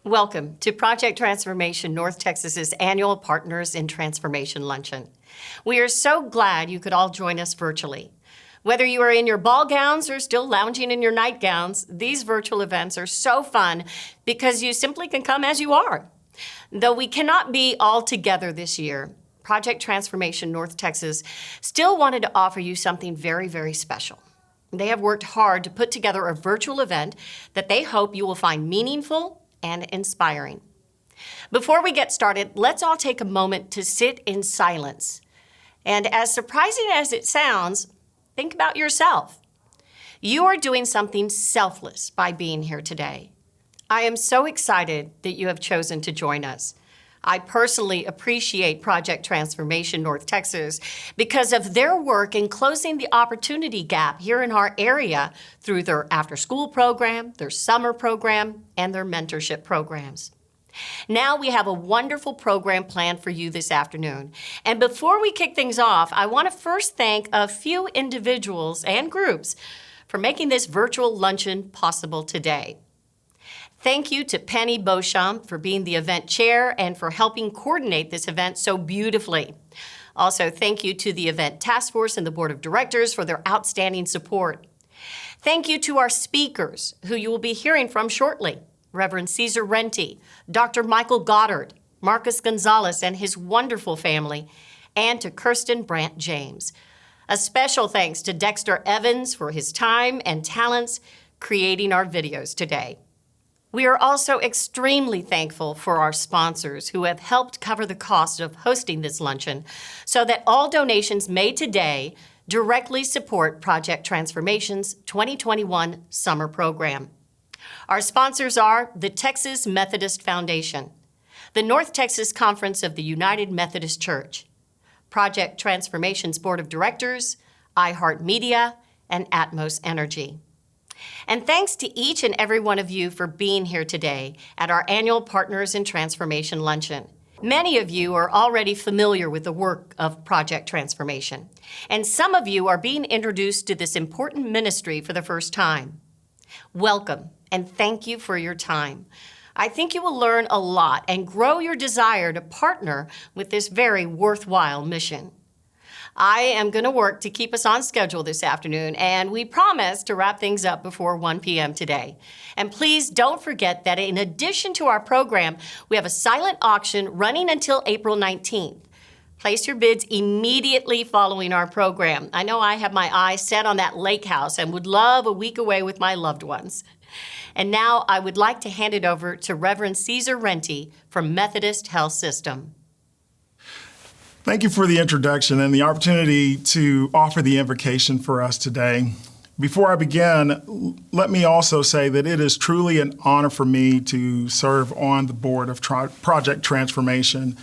Welcome to Project Transformation North Texas's annual Partners in Transformation Luncheon. We are so glad you could all join us virtually. Whether you are in your ball gowns or still lounging in your nightgowns, these virtual events are so fun because you simply can come as you are. Though we cannot be all together this year, Project Transformation North Texas still wanted to offer you something very, very special. They have worked hard to put together a virtual event that they hope you will find meaningful and inspiring. Before we get started, let's all take a moment to sit in silence. And as surprising as it sounds, think about yourself. You are doing something selfless by being here today. I am so excited that you have chosen to join us. I personally appreciate Project Transformation North Texas because of their work in closing the opportunity gap here in our area through their after-school program, their summer program, and their mentorship programs. Now we have a wonderful program planned for you this afternoon. And before we kick things off, I want to first thank a few individuals and groups for making this virtual luncheon possible today. Thank you to Penny Beauchamp for being the event chair and for helping coordinate this event so beautifully. Also, thank you to the event task force and the board of directors for their outstanding support. Thank you to our speakers, who you will be hearing from shortly, Reverend Caesar Renty, Dr. Michael Goddard, Marcus Gonzalez and his wonderful family, and to Kirsten Brandt James. A special thanks to Dexter Evans for his time and talents creating our videos today. We are also extremely thankful for our sponsors who have helped cover the cost of hosting this luncheon so that all donations made today directly support Project Transformation's 2021 summer program. Our sponsors are the Texas Methodist Foundation, the North Texas Conference of the United Methodist Church, Project Transformation's Board of Directors, iHeartMedia, and Atmos Energy. And thanks to each and every one of you for being here today at our annual Partners in Transformation Luncheon. Many of you are already familiar with the work of Project Transformation, and some of you are being introduced to this important ministry for the first time. Welcome, and thank you for your time. I think you will learn a lot and grow your desire to partner with this very worthwhile mission. I am going to work to keep us on schedule this afternoon, and we promise to wrap things up before 1 p.m. today. And please don't forget that in addition to our program, we have a silent auction running until April 19th. Place your bids immediately following our program. I know I have my eyes set on that lake house and would love a week away with my loved ones. And now I would like to hand it over to Reverend Caesar Renty from Methodist Health System. Thank you for the introduction and the opportunity to offer the invocation for us today. Before I begin, let me also say that it is truly an honor for me to serve on the board of Project Transformation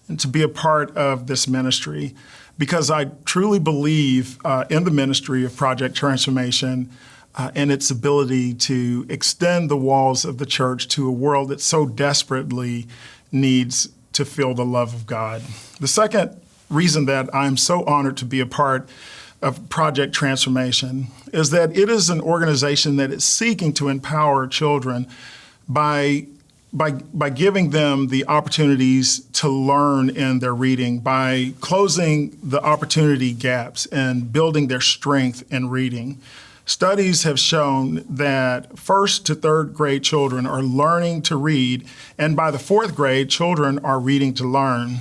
and to be a part of this ministry, because I truly believe in the ministry of Project Transformation and its ability to extend the walls of the church to a world that so desperately needs to feel the love of God. The second reason that I'm so honored to be a part of Project Transformation is that it is an organization that is seeking to empower children by giving them the opportunities to learn in their reading, by closing the opportunity gaps and building their strength in reading. Studies have shown that first to third grade children are learning to read, and by the fourth grade, children are reading to learn.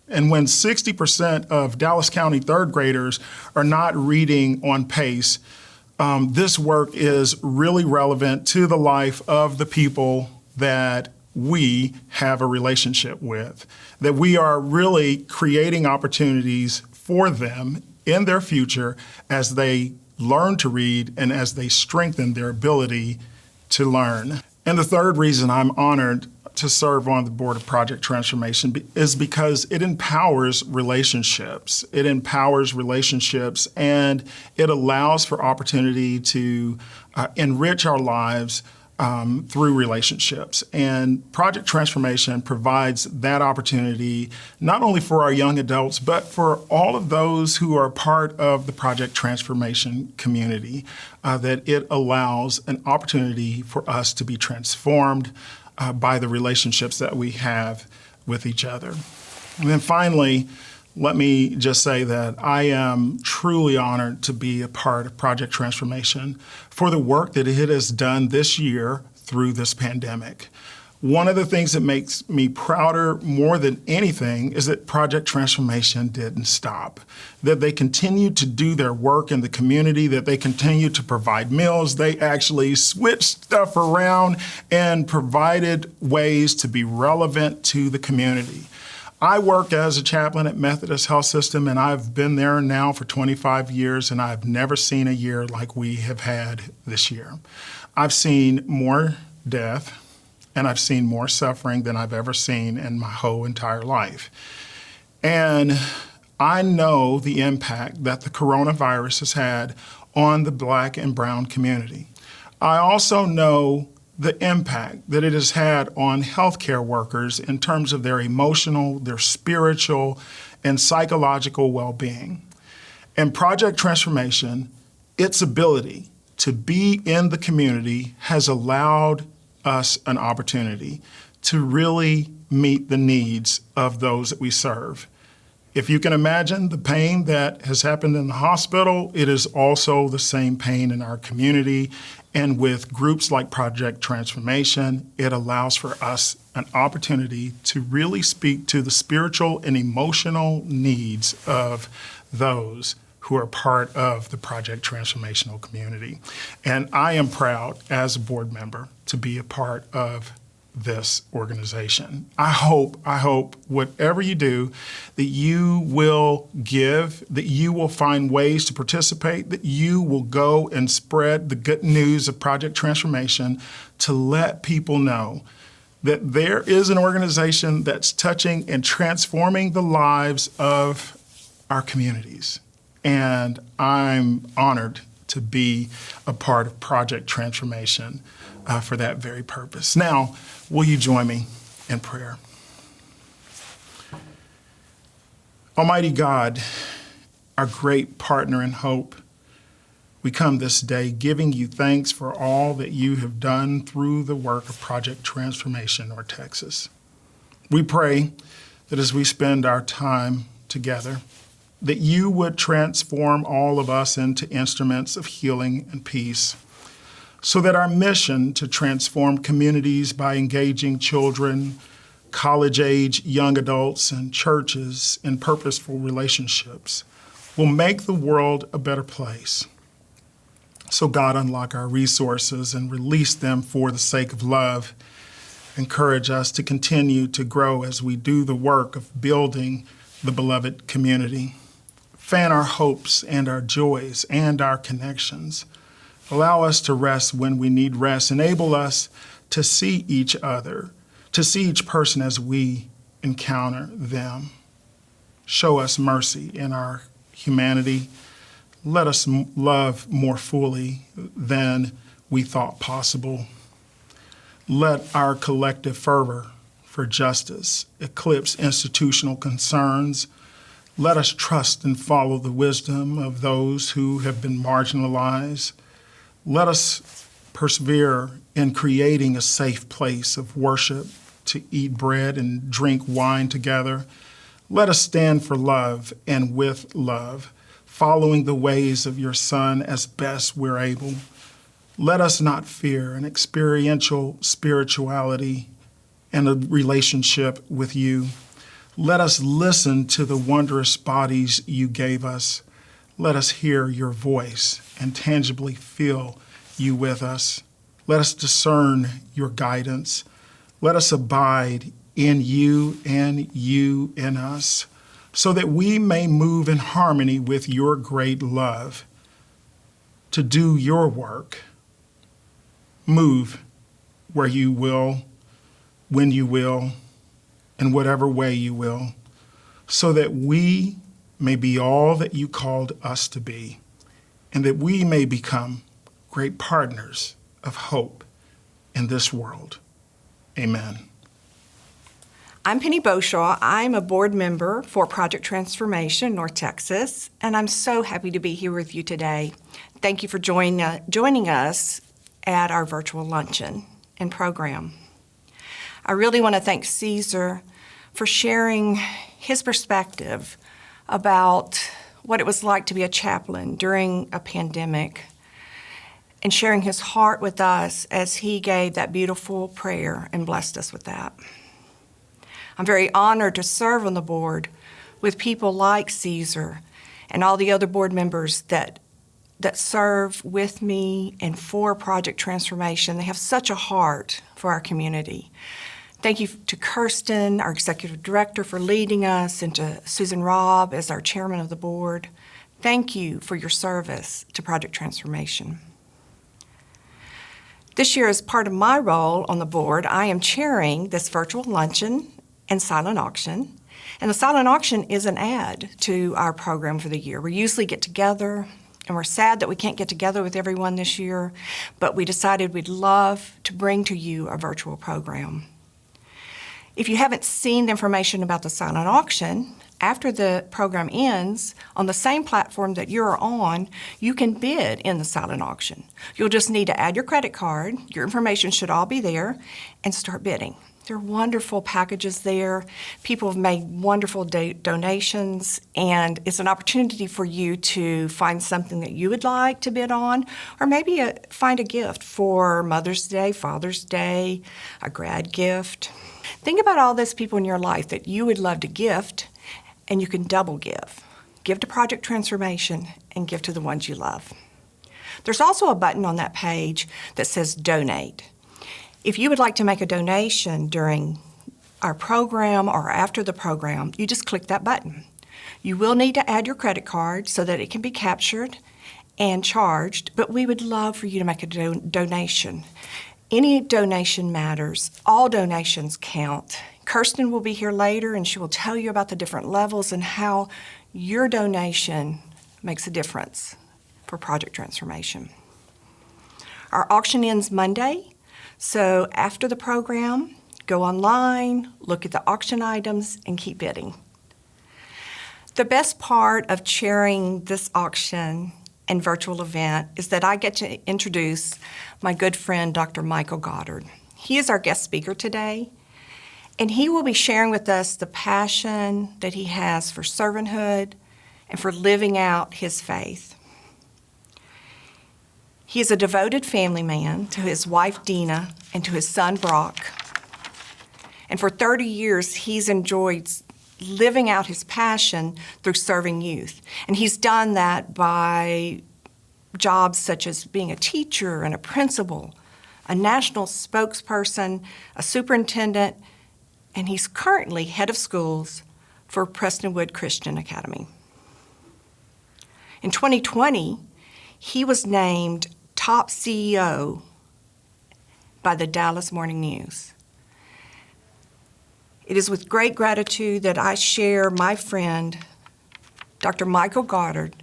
And when 60% of Dallas County third graders are not reading on pace, this work is really relevant to the life of the people that we have a relationship with, that we are really creating opportunities for them in their future as they learn to read and as they strengthen their ability to learn. And the third reason I'm honored to serve on the board of Project Transformation is because it empowers relationships. It empowers relationships and it allows for opportunity to enrich our lives through relationships. And Project Transformation provides that opportunity not only for our young adults, but for all of those who are part of the Project Transformation community, that it allows an opportunity for us to be transformed, by the relationships that we have with each other. And then finally, let me just say that I am truly honored to be a part of Project Transformation for the work that it has done this year through this pandemic. One of the things that makes me prouder more than anything is that Project Transformation didn't stop, that they continued to do their work in the community, that they continued to provide meals. They actually switched stuff around and provided ways to be relevant to the community. I work as a chaplain at Methodist Health System, and I've been there now for 25 years, and I've never seen a year like we have had this year. I've seen more death, and I've seen more suffering than I've ever seen in my whole entire life. And I know the impact that the coronavirus has had on the Black and brown community. I also know the impact that it has had on healthcare workers in terms of their emotional, their spiritual, and psychological well-being. And Project Transformation, its ability to be in the community has allowed us an opportunity to really meet the needs of those that we serve. If you can imagine the pain that has happened in the hospital, it is also the same pain in our community. And with groups like Project Transformation, it allows for us an opportunity to really speak to the spiritual and emotional needs of those who are part of the Project Transformational community. And I am proud as a board member to be a part of this organization. I hope whatever you do, that you will give, that you will find ways to participate, that you will go and spread the good news of Project Transformation to let people know that there is an organization that's touching and transforming the lives of our communities. And I'm honored to be a part of Project Transformation for that very purpose. Now, will you join me in prayer? Almighty God, our great partner in hope, we come this day giving you thanks for all that you have done through the work of Project Transformation North Texas. We pray that as we spend our time together, that you would transform all of us into instruments of healing and peace, so that our mission to transform communities by engaging children, college-age young adults, and churches in purposeful relationships will make the world a better place. So God, unlock our resources and release them for the sake of love. Encourage us to continue to grow as we do the work of building the beloved community. Fan our hopes and our joys and our connections. Allow us to rest when we need rest. Enable us to see each other, to see each person as we encounter them. Show us mercy in our humanity. Let us love more fully than we thought possible. Let our collective fervor for justice eclipse institutional concerns. Let us trust and follow the wisdom of those who have been marginalized. Let us persevere in creating a safe place of worship to eat bread and drink wine together. Let us stand for love and with love, following the ways of your Son as best we're able. Let us not fear an experiential spirituality and a relationship with you. Let us listen to the wondrous bodies you gave us. Let us hear your voice and tangibly feel you with us. Let us discern your guidance. Let us abide in you and you in us, so that we may move in harmony with your great love to do your work. Move where you will, when you will, in whatever way you will, so that we may be all that you called us to be, and that we may become great partners of hope in this world. Amen. I'm Penny Beauchamp. I'm a board member for Project Transformation North Texas, and I'm so happy to be here with you today. Thank you for joining us at our virtual luncheon and program. I really want to thank Caesar for sharing his perspective about what it was like to be a chaplain during a pandemic and sharing his heart with us as he gave that beautiful prayer and blessed us with that. I'm very honored to serve on the board with people like Caesar and all the other board members that serve with me and for Project Transformation. They have such a heart for our community. Thank you to Kirsten, our executive director, for leading us, and to Susan Robb as our chairman of the board. Thank you for your service to Project Transformation. This year, as part of my role on the board, I am chairing this virtual luncheon and silent auction. And the silent auction is an add to our program for the year. We usually get together, and we're sad that we can't get together with everyone this year, but we decided we'd love to bring to you a virtual program. If you haven't seen the information about the silent auction, after the program ends, on the same platform that you're on, you can bid in the silent auction. You'll just need to add your credit card, your information should all be there, and start bidding. There are wonderful packages there. People have made wonderful donations, and it's an opportunity for you to find something that you would like to bid on, or maybe find a gift for Mother's Day, Father's Day, a grad gift. Think about all those people in your life that you would love to gift, and you can double give. Give to Project Transformation and give to the ones you love. There's also a button on that page that says Donate. If you would like to make a donation during our program or after the program, you just click that button. You will need to add your credit card so that it can be captured and charged, but we would love for you to make a donation. Any donation matters. All donations count. Kirsten will be here later, and she will tell you about the different levels and how your donation makes a difference for Project Transformation. Our auction ends Monday, so after the program, go online, look at the auction items, and keep bidding. The best part of chairing this auction and virtual event is that I get to introduce my good friend, Dr. Michael Goddard. He is our guest speaker today, and he will be sharing with us the passion that he has for servanthood and for living out his faith. He is a devoted family man to his wife, Dina, and to his son, Brock. And for 30 years, he's enjoyed living out his passion through serving youth. And he's done that by jobs such as being a teacher and a principal, a national spokesperson, a superintendent, and he's currently head of schools for Prestonwood Christian Academy. In 2020, he was named top CEO by the Dallas Morning News. It is with great gratitude that I share my friend, Dr. Michael Goddard,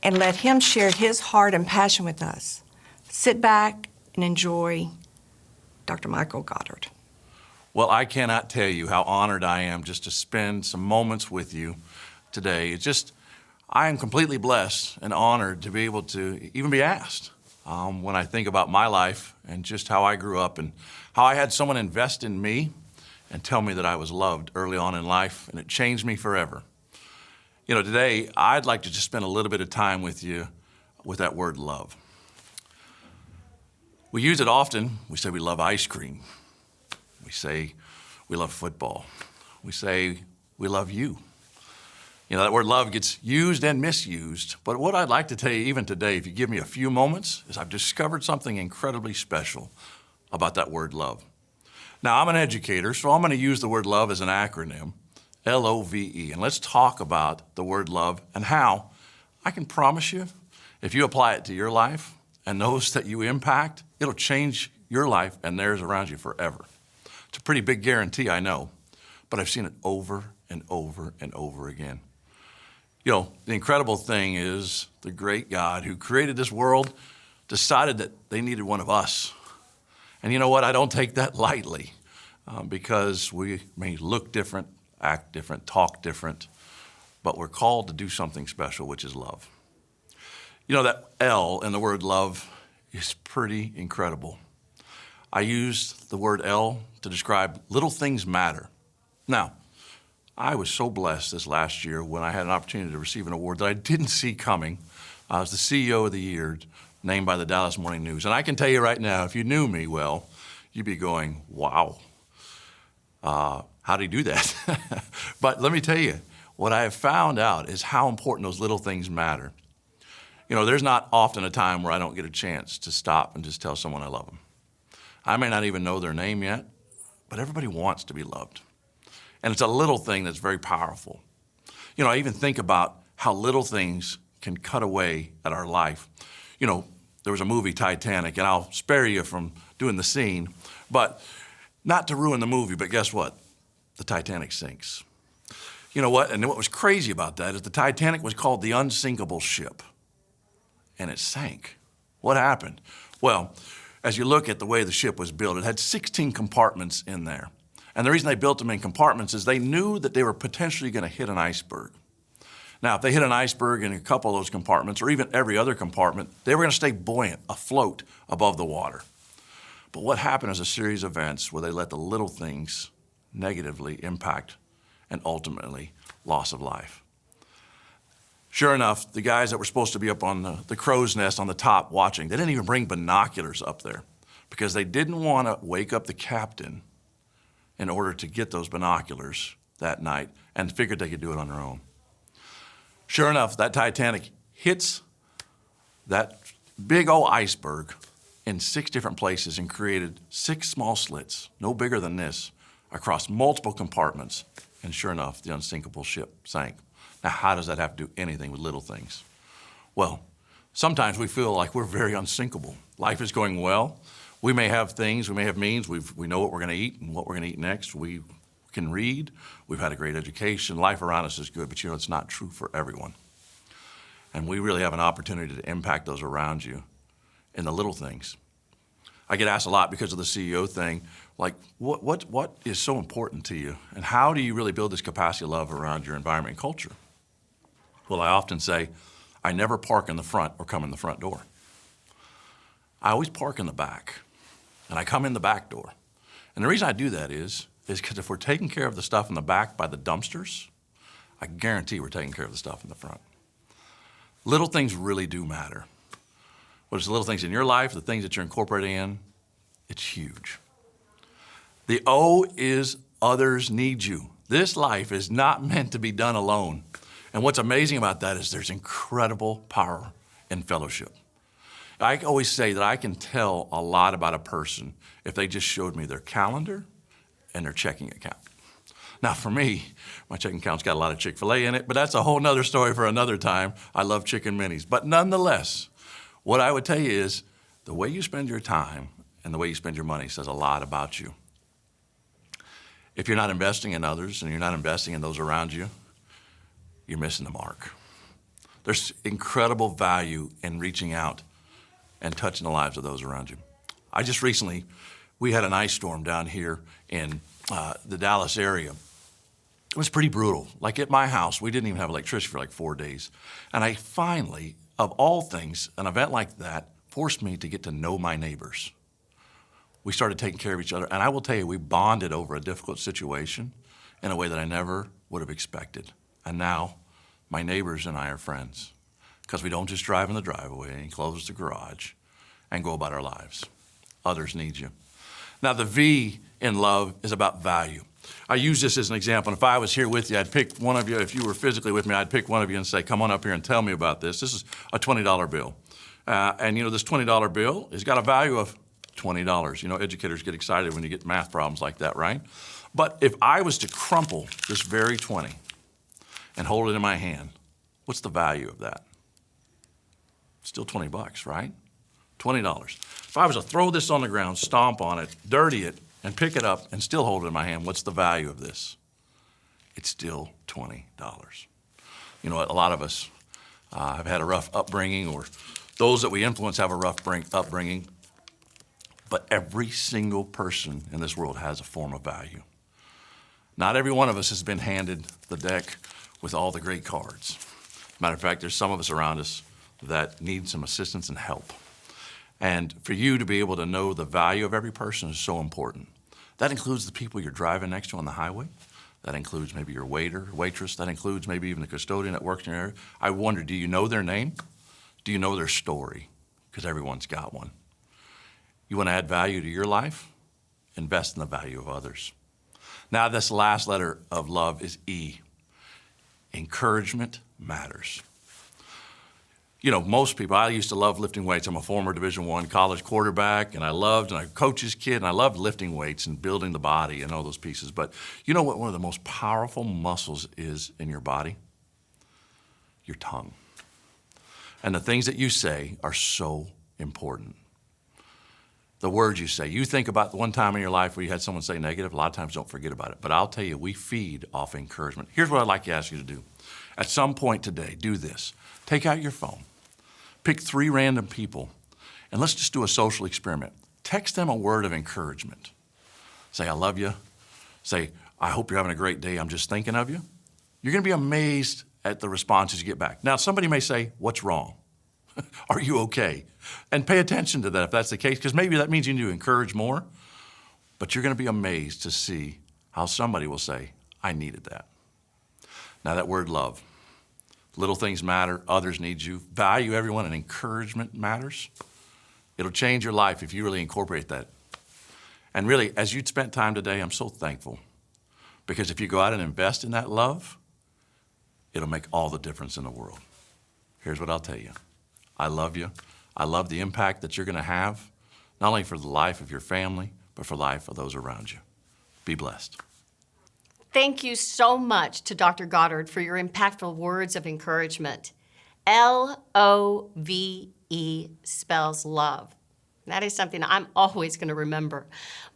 and let him share his heart and passion with us. Sit back and enjoy Dr. Michael Goddard. Well, I cannot tell you how honored I am just to spend some moments with you today. I am completely blessed and honored to be able to even be asked. When I think about my life and just how I grew up and how I had someone invest in me and tell me that I was loved early on in life, and it changed me forever. You know, today, I'd like to just spend a little bit of time with you with that word love. We use it often. We say we love ice cream. We say we love football. We say we love you. You know, that word love gets used and misused, but what I'd like to tell you even today, if you give me a few moments, is I've discovered something incredibly special about that word love. Now, I'm an educator, so I'm going to use the word love as an acronym, L-O-V-E, and let's talk about the word love and how I can promise you, if you apply it to your life and those that you impact, it'll change your life and theirs around you forever. It's a pretty big guarantee, I know, but I've seen it over and over and over again. You know, the incredible thing is the great God who created this world decided that they needed one of us. And you know what? I don't take that lightly because we may look different, act different, talk different, but we're called to do something special, which is love. You know, that L in the word love is pretty incredible. I used the word L to describe little things matter. Now, I was so blessed this last year when I had an opportunity to receive an award that I didn't see coming. I was the CEO of the year, named by the Dallas Morning News. And I can tell you right now, if you knew me well, you'd be going, wow, how did he do that? But let me tell you, what I have found out is how important those little things matter. You know, there's not often a time where I don't get a chance to stop and just tell someone I love them. I may not even know their name yet, but everybody wants to be loved. And it's a little thing that's very powerful. You know, I even think about how little things can cut away at our life. You know, there was a movie, Titanic, and I'll spare you from doing the scene, but not to ruin the movie, but guess what? The Titanic sinks. You know what? And what was crazy about that is the Titanic was called the unsinkable ship, and it sank. What happened? Well, as you look at the way the ship was built, it had 16 compartments in there. And the reason they built them in compartments is they knew that they were potentially going to hit an iceberg. Now, if they hit an iceberg in a couple of those compartments, or even every other compartment, they were going to stay buoyant, afloat above the water. But what happened is a series of events where they let the little things negatively impact and ultimately loss of life. Sure enough, the guys that were supposed to be up on the crow's nest on the top watching, they didn't even bring binoculars up there because they didn't want to wake up the captain in order to get those binoculars that night and figured they could do it on their own. Sure enough, that Titanic hits that big old iceberg in 6 different places and created 6 small slits, no bigger than this, across multiple compartments. And sure enough, the unsinkable ship sank. Now, how does that have to do anything with little things? Well, sometimes we feel like we're very unsinkable. Life is going well. We may have things, we may have means, we know what we're going to eat and what we're going to eat next. We can read, we've had a great education, life around us is good, but you know, it's not true for everyone. And we really have an opportunity to impact those around you in the little things. I get asked a lot because of the CEO thing, like what is so important to you? And how do you really build this capacity of love around your environment and culture? Well, I often say, I never park in the front or come in the front door. I always park in the back, and I come in the back door. And the reason I do that is because if we're taking care of the stuff in the back by the dumpsters, I guarantee we're taking care of the stuff in the front. Little things really do matter. Whether it's the little things in your life, the things that you're incorporating in, it's huge. The O is others need you. This life is not meant to be done alone. And what's amazing about that is there's incredible power in fellowship. I always say that I can tell a lot about a person if they just showed me their calendar and their checking account. Now for me, my checking account's got a lot of Chick-fil-A in it, but that's a whole nother story for another time. I love chicken minis. But nonetheless, what I would tell you is the way you spend your time and the way you spend your money says a lot about you. If you're not investing in others and you're not investing in those around you, you're missing the mark. There's incredible value in reaching out and touching the lives of those around you. I just recently, we had an ice storm down here in the Dallas area. It was pretty brutal. Like at my house, we didn't even have electricity for like 4 days. And I finally, of all things, an event like that forced me to get to know my neighbors. We started taking care of each other. And I will tell you, we bonded over a difficult situation in a way that I never would have expected. And now my neighbors and I are friends because we don't just drive in the driveway and close the garage and go about our lives. Others need you. Now the V in love is about value. I use this as an example. And if I was here with you, I'd pick one of you. If you were physically with me, I'd pick one of you and say, come on up here and tell me about this. This is a $20 bill. And you know, this $20 bill has got a value of $20. You know, educators get excited when you get math problems like that, right? But if I was to crumple this very 20 and hold it in my hand, what's the value of that? Still $20, right? $20. If I was to throw this on the ground, stomp on it, dirty it, and pick it up and still hold it in my hand, what's the value of this? It's still $20. You know, a lot of us have had a rough upbringing, or those that we influence have a rough upbringing, but every single person in this world has a form of value. Not every one of us has been handed the deck with all the great cards. Matter of fact, there's some of us around us that need some assistance and help. And for you to be able to know the value of every person is so important. That includes the people you're driving next to on the highway. That includes maybe your waiter, waitress. That includes maybe even the custodian that works in your area. I wonder, do you know their name? Do you know their story? Because everyone's got one. You want to add value to your life? Invest in the value of others. Now, this last letter of love is E. Encouragement matters. You know, most people, I used to love lifting weights. I'm a former Division I college quarterback, and I coached as a kid, and I loved lifting weights and building the body and all those pieces. But you know what one of the most powerful muscles is in your body? Your tongue. And the things that you say are so important. The words you say. You think about the one time in your life where you had someone say negative. A lot of times don't forget about it. But I'll tell you, we feed off encouragement. Here's what I'd like to ask you to do. At some point today, do this. Take out your phone. Pick 3 random people, and let's just do a social experiment. Text them a word of encouragement. Say, I love you. Say, I hope you're having a great day. I'm just thinking of you. You're going to be amazed at the responses you get back. Now, somebody may say, what's wrong? Are you okay? And pay attention to that if that's the case, because maybe that means you need to encourage more. But you're going to be amazed to see how somebody will say, I needed that. Now, that word love. Little things matter, others need you. Value everyone, and encouragement matters. It'll change your life if you really incorporate that. And really, as you'd spent time today, I'm so thankful. Because if you go out and invest in that love, it'll make all the difference in the world. Here's what I'll tell you. I love you. I love the impact that you're going to have, not only for the life of your family, but for the life of those around you. Be blessed. Thank you so much to Dr. Goddard for your impactful words of encouragement. L-O-V-E spells love. That is something I'm always going to remember.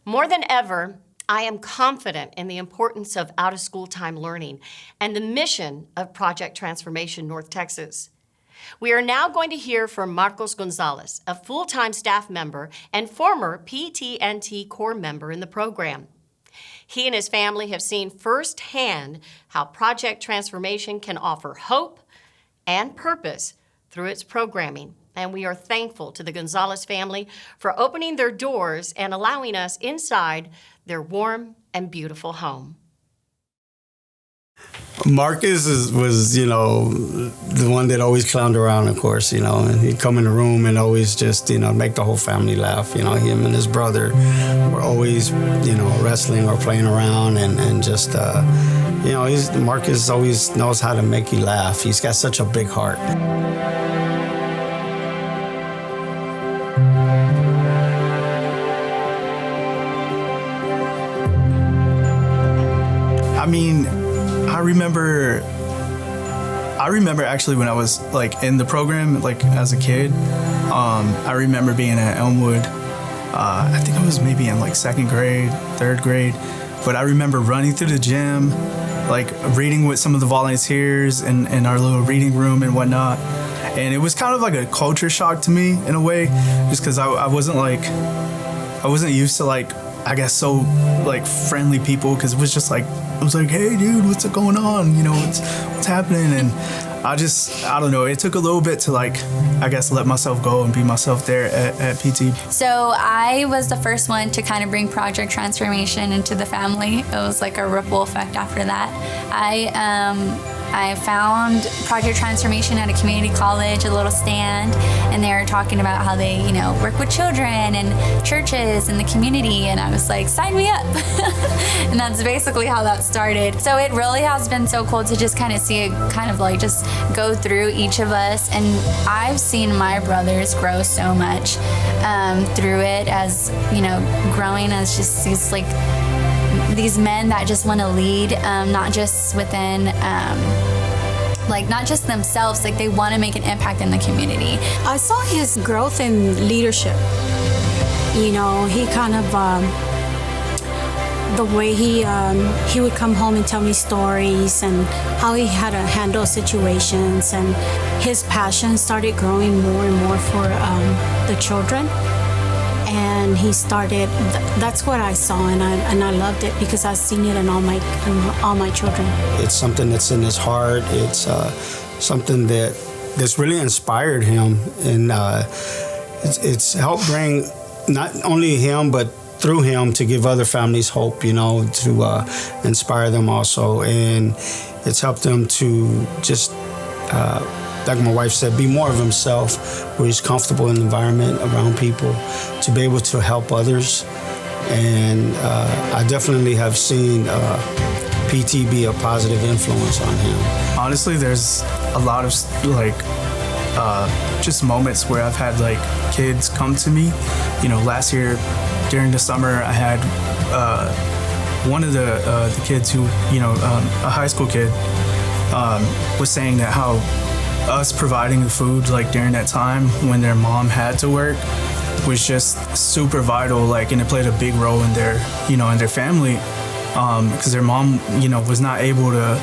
More than ever, I am confident in the importance of out-of-school time learning and the mission of Project Transformation North Texas. We are now going to hear from Marcos Gonzalez, a full-time staff member and former PT&T Corps member in the program. He and his family have seen firsthand how Project Transformation can offer hope and purpose through its programming, and we are thankful to the Gonzalez family for opening their doors and allowing us inside their warm and beautiful home. Marcus was, the one that always clowned around, of course, and he'd come in the room and always just, make the whole family laugh. Him and his brother were always, wrestling or playing around and just, Marcus always knows how to make you laugh. He's got such a big heart. I remember actually when I was in the program, as a kid, I remember being at Elmwood. I think I was maybe in 2nd grade, 3rd grade, but I remember running through the gym, reading with some of the volunteers in our little reading room and whatnot. And it was kind of like a culture shock to me in a way, just because I wasn't used to I guess so friendly people, because it was just I was hey dude, what's going on? What's happening? And I don't know, it took a little bit to I guess let myself go and be myself there at PT. So I was the first one to kind of bring Project Transformation into the family. It was like a ripple effect after that. I found Project Transformation at a community college, a little stand, and they were talking about how they, work with children and churches and the community, and I was like, sign me up. And that's basically how that started. So it really has been so cool to just kind of see it kind of just go through each of us, and I've seen my brothers grow so much through it, as, growing as just these men that just want to lead, not just within, not just themselves, they want to make an impact in the community. I saw his growth in leadership. He kind of, the way he would come home and tell me stories and how he had to handle situations, and his passion started growing more and more for the children. And he started. That's what I saw, and I loved it because I've seen it in all my children. It's something that's in his heart. It's something that's really inspired him, and it's helped bring not only him, but through him to give other families hope, to inspire them also. And it's helped them to just, like my wife said, be more of himself, where he's comfortable in the environment around people, to be able to help others. And I definitely have seen PT be a positive influence on him. Honestly, there's a lot of just moments where I've had kids come to me. Last year during the summer, I had one of the kids who, a high school kid, was saying that how us providing the food during that time when their mom had to work was just super vital, and it played a big role in their, in their family, because their mom, was not able to,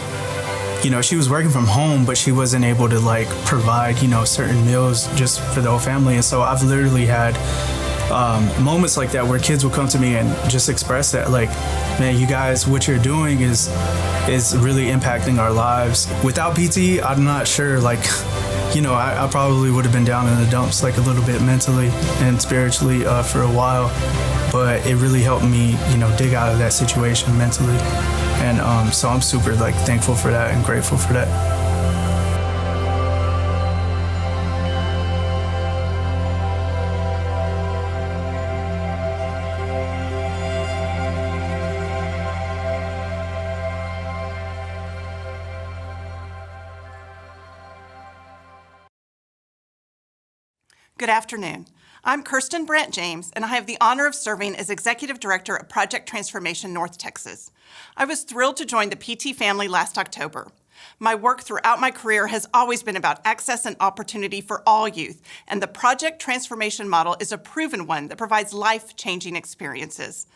she was working from home, but she wasn't able to provide, certain meals just for the whole family. And so I've literally had moments like that where kids will come to me and just express that, man, you guys, what you're doing is really impacting our lives. Without PT, I'm not sure, I probably would have been down in the dumps a little bit mentally and spiritually for a while, but it really helped me, dig out of that situation mentally. And so I'm super thankful for that and grateful for that. Good afternoon. I'm Kirsten Brandt James, and I have the honor of serving as Executive Director of Project Transformation North Texas. I was thrilled to join the PT family last October. My work throughout my career has always been about access and opportunity for all youth, and the Project Transformation model is a proven one that provides life-changing experiences.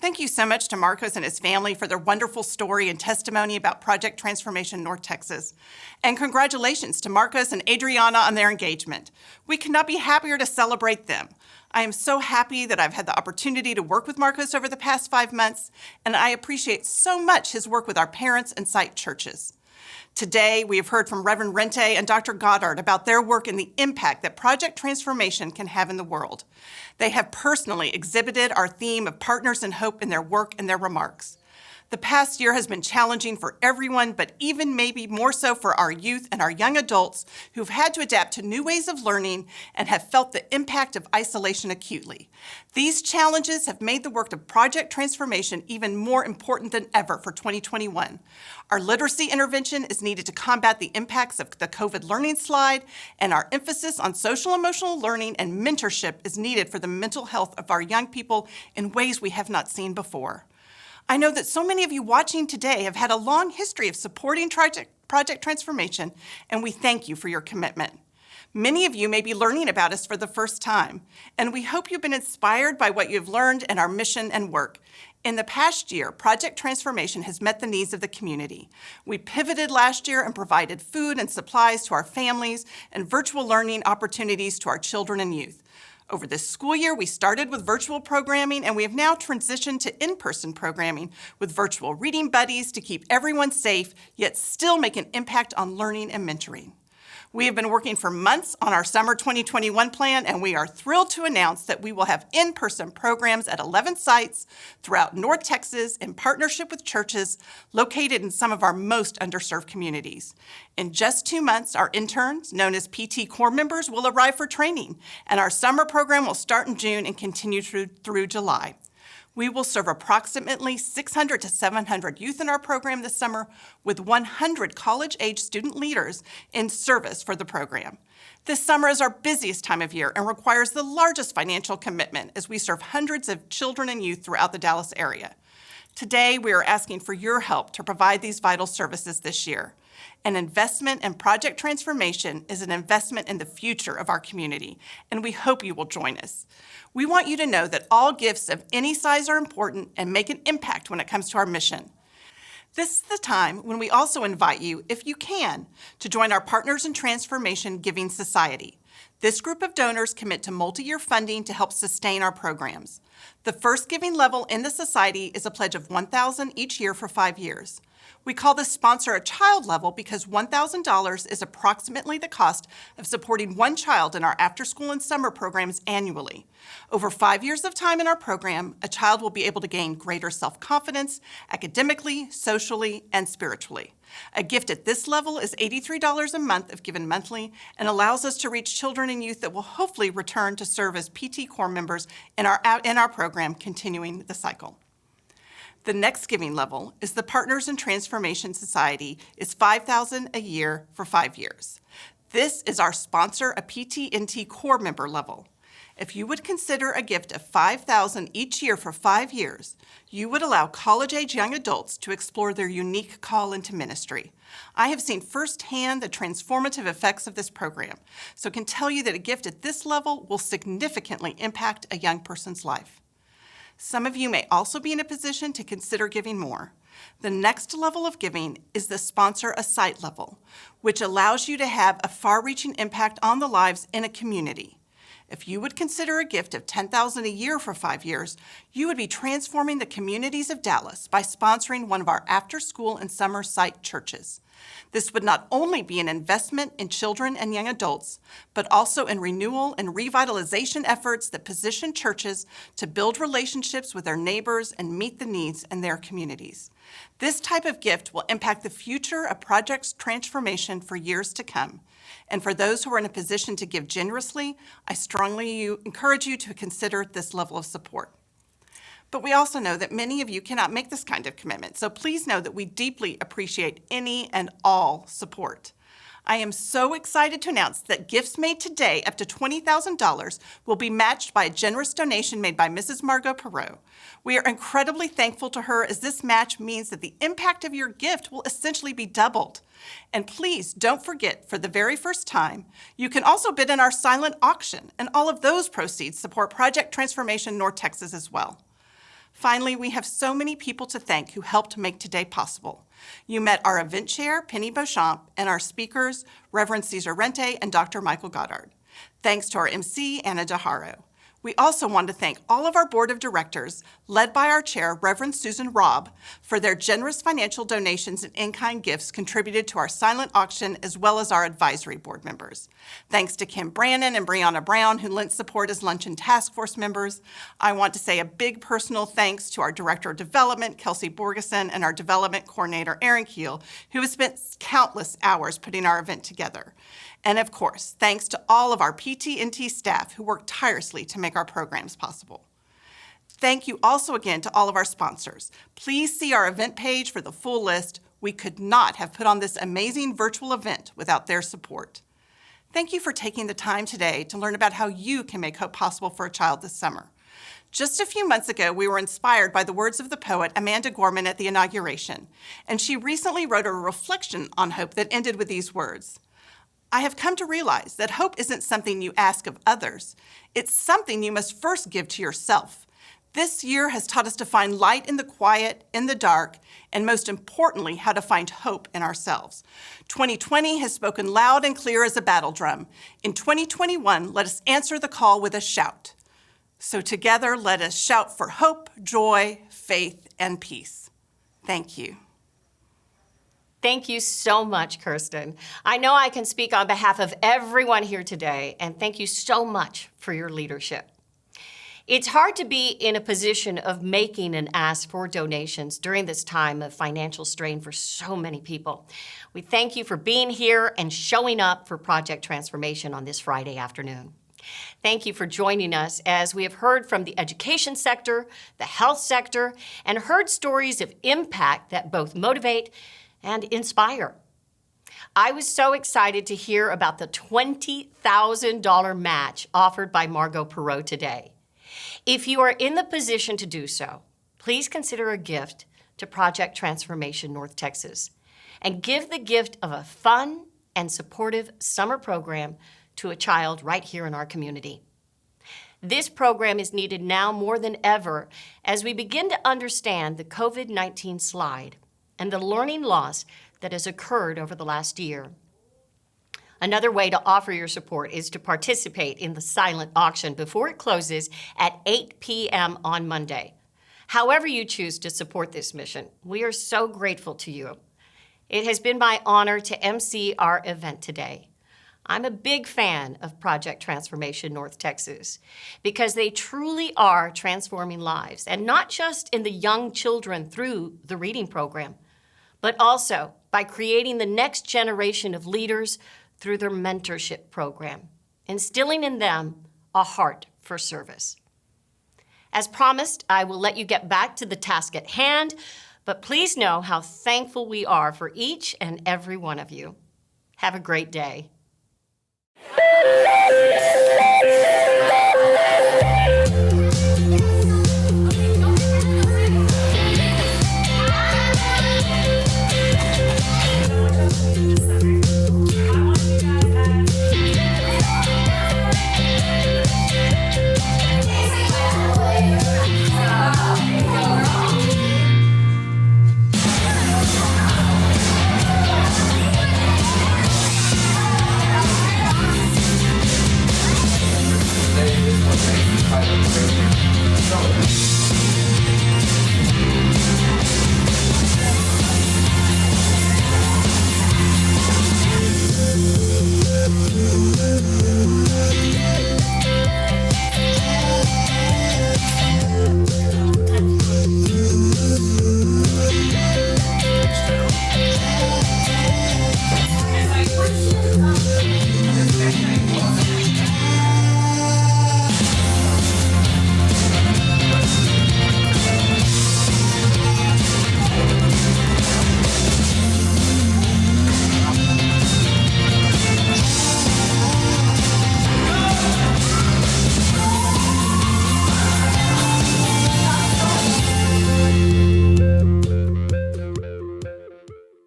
Thank you so much to Marcos and his family for their wonderful story and testimony about Project Transformation North Texas. And congratulations to Marcos and Adriana on their engagement. We could not be happier to celebrate them. I am so happy that I've had the opportunity to work with Marcos over the past 5 months, and I appreciate so much his work with our parents and site churches. Today, we have heard from Reverend Rente and Dr. Goddard about their work and the impact that Project Transformation can have in the world. They have personally exhibited our theme of partners in hope in their work and their remarks. The past year has been challenging for everyone, but even maybe more so for our youth and our young adults who've had to adapt to new ways of learning and have felt the impact of isolation acutely. These challenges have made the work of Project Transformation even more important than ever for 2021. Our literacy intervention is needed to combat the impacts of the COVID learning slide, and our emphasis on social emotional learning and mentorship is needed for the mental health of our young people in ways we have not seen before. I know that so many of you watching today have had a long history of supporting Project Transformation, and we thank you for your commitment. Many of you may be learning about us for the first time, and we hope you've been inspired by what you've learned in our mission and work. In the past year, Project Transformation has met the needs of the community. We pivoted last year and provided food and supplies to our families and virtual learning opportunities to our children and youth. Over this school year, we started with virtual programming, and we have now transitioned to in-person programming with virtual reading buddies to keep everyone safe, yet still make an impact on learning and mentoring. We have been working for months on our summer 2021 plan, and we are thrilled to announce that we will have in-person programs at 11 sites throughout North Texas in partnership with churches located in some of our most underserved communities. In just 2 months, our interns, known as PT Core members, will arrive for training, and our summer program will start in June and continue through July. We will serve approximately 600 to 700 youth in our program this summer, with 100 college-age student leaders in service for the program. This summer is our busiest time of year and requires the largest financial commitment as we serve hundreds of children and youth throughout the Dallas area. Today, we are asking for your help to provide these vital services this year. An investment in Project Transformation is an investment in the future of our community, and we hope you will join us. We want you to know that all gifts of any size are important and make an impact when it comes to our mission. This is the time when we also invite you, if you can, to join our Partners in Transformation Giving Society. This group of donors commit to multi-year funding to help sustain our programs. The first giving level in the society is a pledge of $1,000 each year for 5 years. We call this sponsor a child level because $1,000 is approximately the cost of supporting one child in our after-school and summer programs annually. Over 5 years of time in our program, a child will be able to gain greater self-confidence academically, socially, and spiritually. A gift at this level is $83 a month if given monthly and allows us to reach children and youth that will hopefully return to serve as PT Corps members in our program, continuing the cycle. The next giving level is the Partners in Transformation Society is $5,000 a year for 5 years. This is our sponsor a PT&T Corps member level. If you would consider a gift of $5,000 each year for 5 years, you would allow college-age young adults to explore their unique call into ministry. I have seen firsthand the transformative effects of this program, so can tell you that a gift at this level will significantly impact a young person's life. Some of you may also be in a position to consider giving more. The next level of giving is the Sponsor a Site level, which allows you to have a far-reaching impact on the lives in a community. If you would consider a gift of $10,000 a year for 5 years, you would be transforming the communities of Dallas by sponsoring one of our after-school and summer site churches. This would not only be an investment in children and young adults, but also in renewal and revitalization efforts that position churches to build relationships with their neighbors and meet the needs in their communities. This type of gift will impact the future of Project Transformation for years to come. And for those who are in a position to give generously, I strongly encourage you to consider this level of support. But we also know that many of you cannot make this kind of commitment, so please know that we deeply appreciate any and all support. I am so excited to announce that gifts made today up to $20,000 will be matched by a generous donation made by Mrs. Margot Perot. We are incredibly thankful to her as this match means that the impact of your gift will essentially be doubled. And please don't forget, for the very first time, you can also bid in our silent auction, and all of those proceeds support Project Transformation North Texas as well. Finally, we have so many people to thank who helped make today possible. You met our event chair, Penny Beauchamp, and our speakers, Reverend Cesar Rente and Dr. Michael Goddard. Thanks to our MC, Anna DeHaro. We also want to thank all of our board of directors, led by our chair, Reverend Susan Robb, for their generous financial donations and in-kind gifts contributed to our silent auction, as well as our advisory board members. Thanks to Kim Brannon and Brianna Brown, who lent support as Luncheon Task Force members. I want to say a big personal thanks to our Director of Development, Kelsey Borgeson, and our Development Coordinator, Aaron Keel, who has spent countless hours putting our event together. And of course, thanks to all of our PT&T staff who work tirelessly to make our programs possible. Thank you also again to all of our sponsors. Please see our event page for the full list. We could not have put on this amazing virtual event without their support. Thank you for taking the time today to learn about how you can make hope possible for a child this summer. Just a few months ago, we were inspired by the words of the poet Amanda Gorman at the inauguration, and she recently wrote a reflection on hope that ended with these words. I have come to realize that hope isn't something you ask of others. It's something you must first give to yourself. This year has taught us to find light in the quiet, in the dark, and most importantly, how to find hope in ourselves. 2020 has spoken loud and clear as a battle drum. In 2021, let us answer the call with a shout. So together, let us shout for hope, joy, faith, and peace. Thank you. Thank you so much, Kirsten. I know I can speak on behalf of everyone here today, and thank you so much for your leadership. It's hard to be in a position of making an ask for donations during this time of financial strain for so many people. We thank you for being here and showing up for Project Transformation on this Friday afternoon. Thank you for joining us as we have heard from the education sector, the health sector, and heard stories of impact that both motivate and inspire. I was so excited to hear about the $20,000 match offered by Margot Perot today. If you are in the position to do so, please consider a gift to Project Transformation North Texas and give the gift of a fun and supportive summer program to a child right here in our community. This program is needed now more than ever as we begin to understand the COVID-19 slide and the learning loss that has occurred over the last year. Another way to offer your support is to participate in the silent auction before it closes at 8 p.m. on Monday. However you choose to support this mission, we are so grateful to you. It has been my honor to MC our event today. I'm a big fan of Project Transformation North Texas because they truly are transforming lives, and not just in the young children through the reading program, but also by creating the next generation of leaders through their mentorship program, instilling in them a heart for service. As promised, I will let you get back to the task at hand, but please know how thankful we are for each and every one of you. Have a great day.